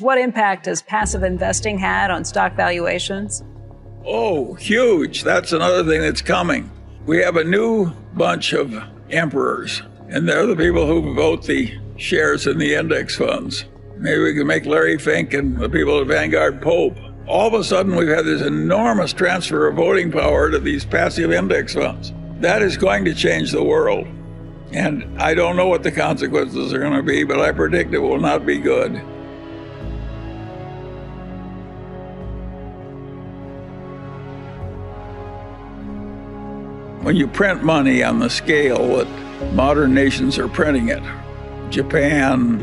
What impact has passive investing had on stock valuations? Oh, huge. That's another thing that's coming. We have a new bunch of emperors, and they're the people who vote the shares in the index funds. Maybe we can make Larry Fink and the people at Vanguard Pope. All of a sudden, we've had this enormous transfer of voting power to these passive index funds. That is going to change the world. And I don't know what the consequences are going to be, but I predict it will not be good. When you print money on the scale that modern nations are printing it, Japan,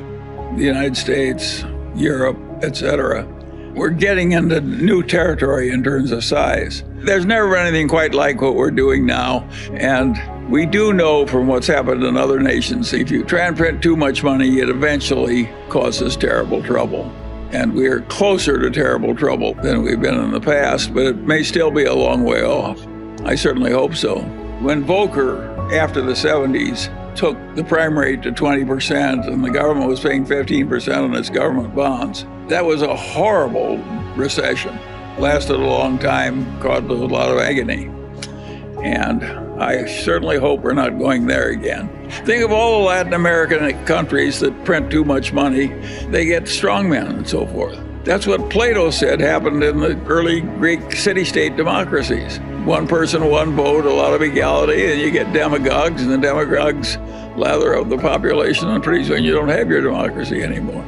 the United States, Europe, etc., we're getting into new territory in terms of size. There's never been anything quite like what we're doing now, and we do know from what's happened in other nations, if you try and print too much money, it eventually causes terrible trouble. And we're closer to terrible trouble than we've been in the past, but it may still be a long way off. I certainly hope so. When Volcker, after the 70s, took the prime rate to 20% and the government was paying 15% on its government bonds, that was a horrible recession. Lasted a long time, caused a lot of agony. And I certainly hope we're not going there again. Think of all the Latin American countries that print too much money. They get strongmen and so forth. That's what Plato said happened in the early Greek city-state democracies. One person, one vote, a lot of equality, and you get demagogues, and the demagogues lather up the population, and pretty soon you don't have your democracy anymore.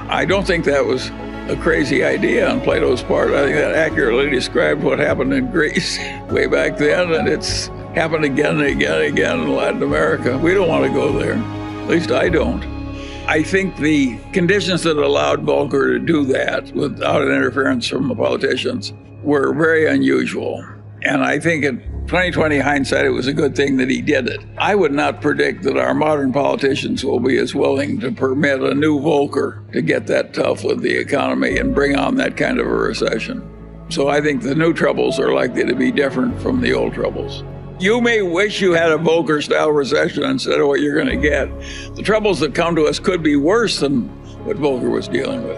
I don't think that was a crazy idea on Plato's part. I think that accurately described what happened in Greece way back then, and it's happened again and again and again in Latin America. We don't want to go there. At least I don't. I think the conditions that allowed Volcker to do that without an interference from the politicians were very unusual. And I think in 2020 hindsight, it was a good thing that he did it. I would not predict that our modern politicians will be as willing to permit a new Volcker to get that tough with the economy and bring on that kind of a recession. So I think the new troubles are likely to be different from the old troubles. You may wish you had a Volcker-style recession instead of what you're going to get. The troubles that come to us could be worse than what Volcker was dealing with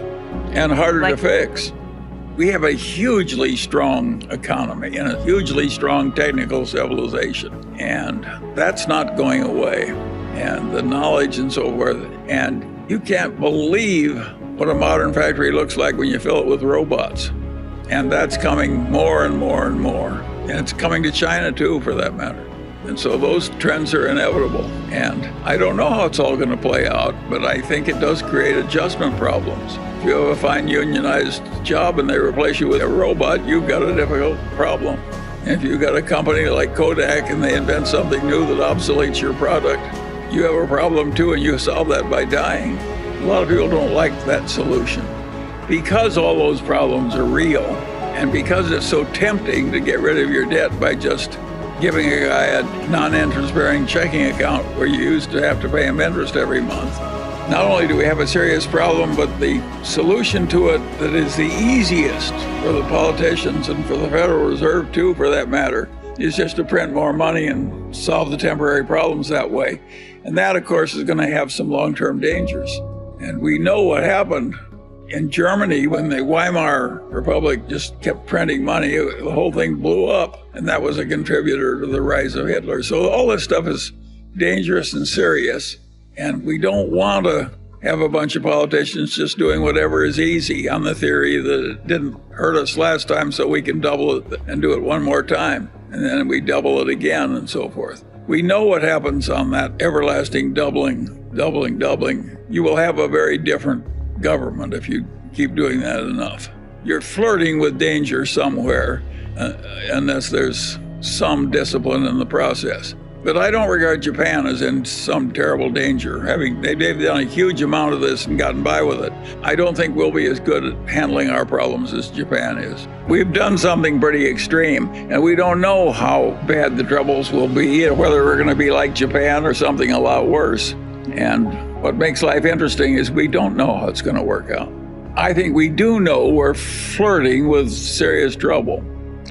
and harder to fix. We have a hugely strong economy and a hugely strong technical civilization, and that's not going away. And the knowledge and so forth, and you can't believe what a modern factory looks like when you fill it with robots. And that's coming more and more and more. And it's coming to China too, for that matter. And so those trends are inevitable. And I don't know how it's all going to play out, but I think it does create adjustment problems. If you have a fine unionized job and they replace you with a robot, you've got a difficult problem. And if you've got a company like Kodak and they invent something new that obsoletes your product, you have a problem too, and you solve that by dying. A lot of people don't like that solution. Because all those problems are real, and because it's so tempting to get rid of your debt by just giving a guy a non-interest-bearing checking account where you used to have to pay him interest every month. Not only do we have a serious problem, but the solution to it that is the easiest for the politicians and for the Federal Reserve too, for that matter, is just to print more money and solve the temporary problems that way. And that, of course, is going to have some long-term dangers. And we know what happened in Germany when the Weimar Republic just kept printing money. The whole thing blew up, and that was a contributor to the rise of Hitler. So all this stuff is dangerous and serious, and we don't want to have a bunch of politicians just doing whatever is easy on the theory that it didn't hurt us last time, so we can double it and do it one more time, and then we double it again and so forth. We know what happens on that everlasting doubling. You will have a very different government if you keep doing that enough. You're flirting with danger somewhere, unless there's some discipline in the process. But I don't regard Japan as in some terrible danger. They've done a huge amount of this and gotten by with it. I don't think we'll be as good at handling our problems as Japan is. We've done something pretty extreme, and we don't know how bad the troubles will be, or whether we're going to be like Japan or something a lot worse. And what makes life interesting is we don't know how it's going to work out. I think we do know we're flirting with serious trouble.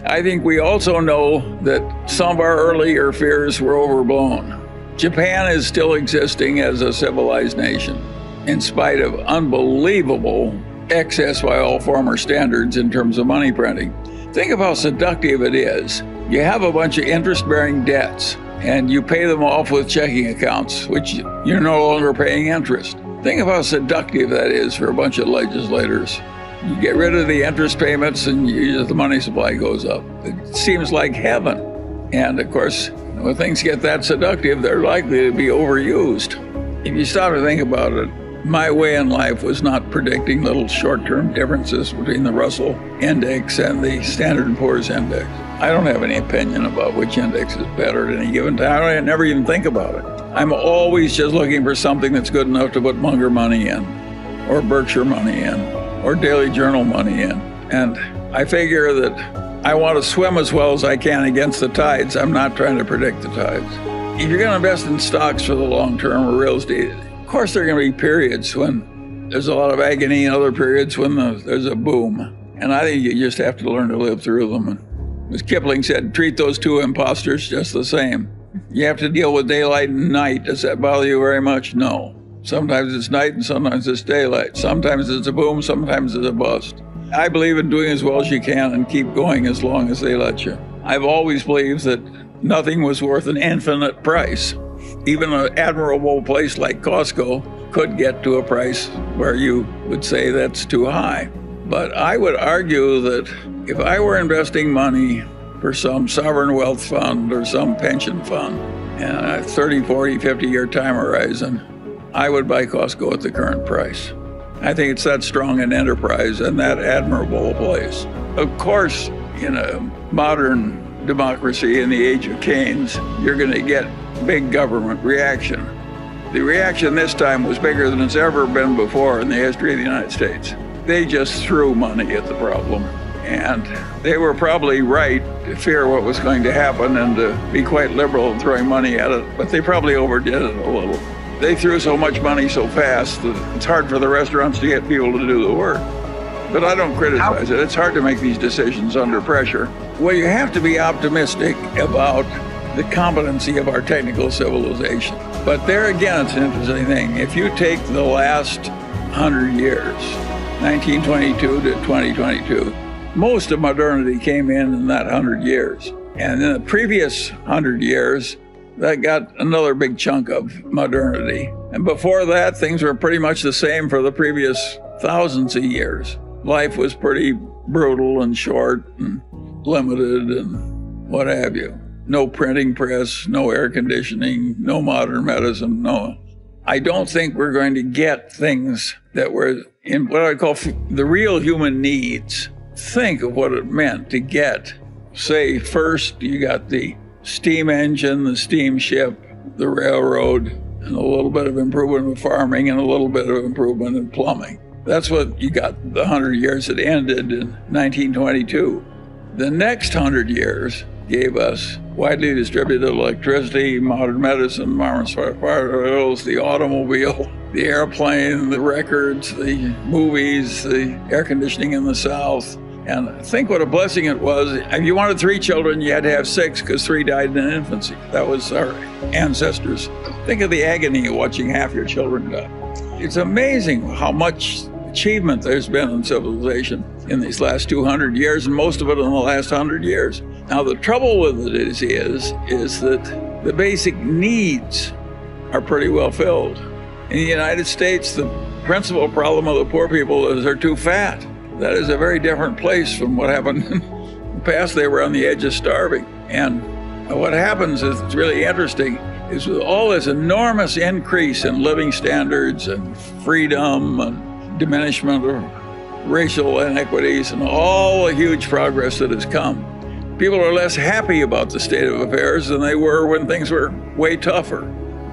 I think we also know that some of our earlier fears were overblown. Japan is still existing as a civilized nation, in spite of unbelievable excess by all former standards in terms of money printing. Think of how seductive it is. You have a bunch of interest-bearing debts, and you pay them off with checking accounts, which you're no longer paying interest. Think of how seductive that is for a bunch of legislators. You get rid of the interest payments and the money supply goes up. It seems like heaven. And of course, when things get that seductive, they're likely to be overused. If you stop to think about it, my way in life was not predicting little short-term differences between the Russell Index and the Standard & Poor's Index. I don't have any opinion about which index is better at any given time. I never even think about it. I'm always just looking for something that's good enough to put Munger money in, or Berkshire money in, or Daily Journal money in. And I figure that I want to swim as well as I can against the tides. I'm not trying to predict the tides. If you're going to invest in stocks for the long term or real estate, of course there are going to be periods when there's a lot of agony and other periods when there's a boom. And I think you just have to learn to live through them. And as Kipling said, treat those two imposters just the same. You have to deal with daylight and night. Does that bother you very much? No. Sometimes it's night and sometimes it's daylight. Sometimes it's a boom, sometimes it's a bust. I believe in doing as well as you can and keep going as long as they let you. I've always believed that nothing was worth an infinite price. Even an admirable place like Costco could get to a price where you would say that's too high. But I would argue that if I were investing money for some sovereign wealth fund or some pension fund and a 30, 40, 50-year time horizon, I would buy Costco at the current price. I think it's that strong an enterprise and that admirable a place. Of course, in a modern democracy in the age of Keynes, you're going to get big government reaction. The reaction this time was bigger than it's ever been before in the history of the United States. They just threw money at the problem. And they were probably right to fear what was going to happen and to be quite liberal in throwing money at it, but they probably overdid it a little. They threw so much money so fast that it's hard for the restaurants to get people to do the work. But I don't criticize it. It's hard to make these decisions under pressure. Well, you have to be optimistic about the competency of our technical civilization. But there again, it's an interesting thing. If you take the last 100 years, 1922 to 2022, most of modernity came in that 100 years. And in the previous 100 years, that got another big chunk of modernity. And before that, things were pretty much the same for the previous thousands of years. Life was pretty brutal and short and limited and what have you. No printing press, no air conditioning, no modern medicine, no. I don't think we're going to get things that were in what I call the real human needs. Think of what it meant to get, say, first you got the steam engine, the steamship, the railroad, and a little bit of improvement in farming and a little bit of improvement in plumbing. That's what you got the 100 years that ended in 1922. The next 100 years gave us widely distributed electricity, modern medicine, modern fireworks, the automobile, the airplane, the records, the movies, the air conditioning in the South. And think what a blessing it was. If you wanted 3 children, you had to have 6 because 3 died in infancy. That was our ancestors. Think of the agony of watching half your children die. It's amazing how much achievement there's been in civilization in these last 200 years, and most of it in the last 100 years. Now, the trouble with it is that the basic needs are pretty well filled. In the United States, the principal problem of the poor people is they're too fat. That is a very different place from what happened in the past. They were on the edge of starving. And what happens is, it's really interesting, is with all this enormous increase in living standards and freedom and diminishment of racial inequities and all the huge progress that has come, people are less happy about the state of affairs than they were when things were way tougher.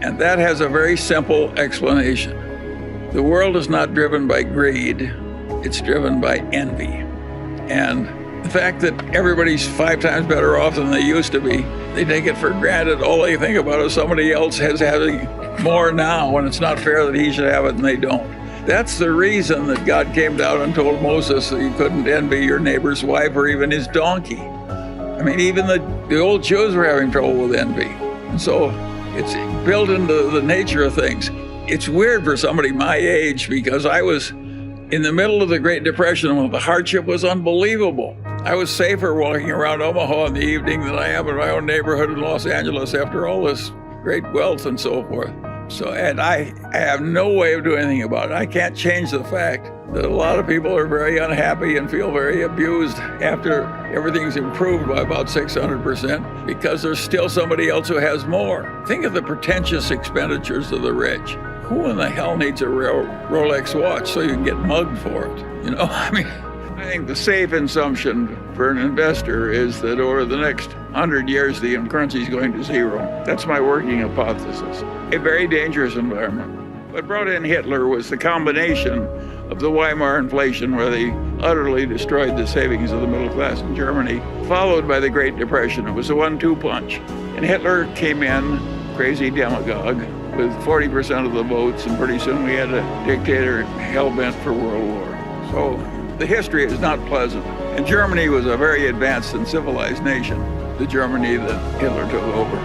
And that has a very simple explanation. The world is not driven by greed. It's driven by envy. And the fact that everybody's 5 times better off than they used to be, they take it for granted. All they think about is somebody else has having more now, and it's not fair that he should have it and they don't. That's the reason that God came down and told Moses that you couldn't envy your neighbor's wife or even his donkey. I mean, even the old Jews were having trouble with envy. And so it's built into the nature of things. It's weird for somebody my age because I was In the middle of the Great Depression, when the hardship was unbelievable, I was safer walking around Omaha in the evening than I am in my own neighborhood in Los Angeles after all this great wealth and so forth. And I have no way of doing anything about it. I can't change the fact that a lot of people are very unhappy and feel very abused after everything's improved by about 600% because there's still somebody else who has more. Think of the pretentious expenditures of the rich. Who in the hell needs a Rolex watch so you can get mugged for it? I think the safe assumption for an investor is that over the next 100 years, the currency is going to zero. That's my working hypothesis. A very dangerous environment. What brought in Hitler was the combination of the Weimar inflation, where they utterly destroyed the savings of the middle class in Germany, followed by the Great Depression. It was a 1-2 punch. And Hitler came in, crazy demagogue, with 40% of the votes, and pretty soon we had a dictator hell-bent for world war. So the history is not pleasant. And Germany was a very advanced and civilized nation, the Germany that Hitler took over.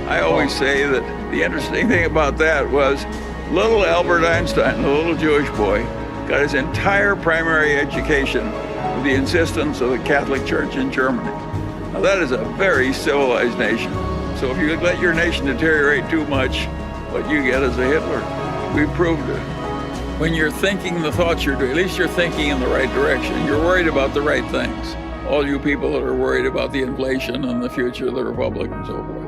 I always say that the interesting thing about that was little Albert Einstein, the little Jewish boy, got his entire primary education with the insistence of the Catholic Church in Germany. Now that is a very civilized nation. So if you let your nation deteriorate too much, what you get is a Hitler. We proved it. When you're thinking the thoughts you're doing, at least you're thinking in the right direction. You're worried about the right things. All you people that are worried about the inflation and the future of the republic and so forth.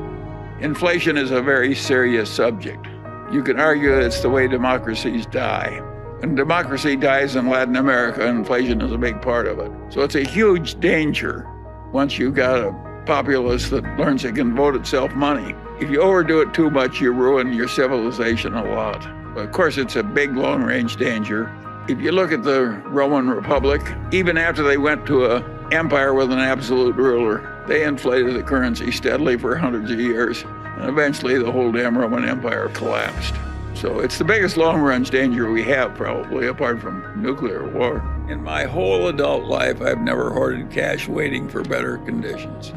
Inflation is a very serious subject. You can argue that it's the way democracies die. When democracy dies in Latin America, inflation is a big part of it. So it's a huge danger once you've got a populace that learns it can vote itself money. If you overdo it too much, you ruin your civilization a lot. But of course, it's a big, long-range danger. If you look at the Roman Republic, even after they went to an empire with an absolute ruler, they inflated the currency steadily for hundreds of years. And eventually, the whole damn Roman Empire collapsed. So it's the biggest long-range danger we have, probably, apart from nuclear war. In my whole adult life, I've never hoarded cash waiting for better conditions.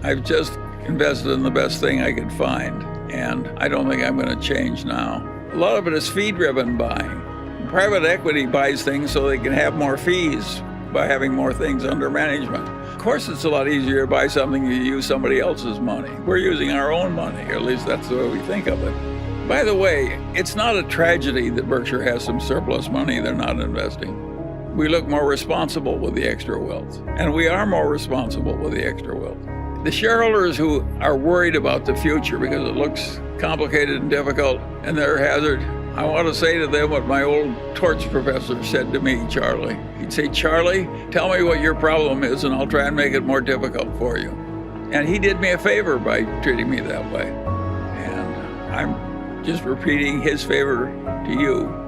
I've just invested in the best thing I could find, and I don't think I'm going to change now. A lot of it is fee-driven buying. Private equity buys things so they can have more fees by having more things under management. Of course, it's a lot easier to buy something you use somebody else's money. We're using our own money, or at least that's the way we think of it. By the way, it's not a tragedy that Berkshire has some surplus money they're not investing. We look more responsible with the extra wealth, and we are more responsible with the extra wealth. The shareholders who are worried about the future because it looks complicated and difficult and they're hazard, I want to say to them what my old torts professor said to me, Charlie. He'd say, Charlie, tell me what your problem is and I'll try and make it more difficult for you. And he did me a favor by treating me that way. And I'm just repeating his favor to you.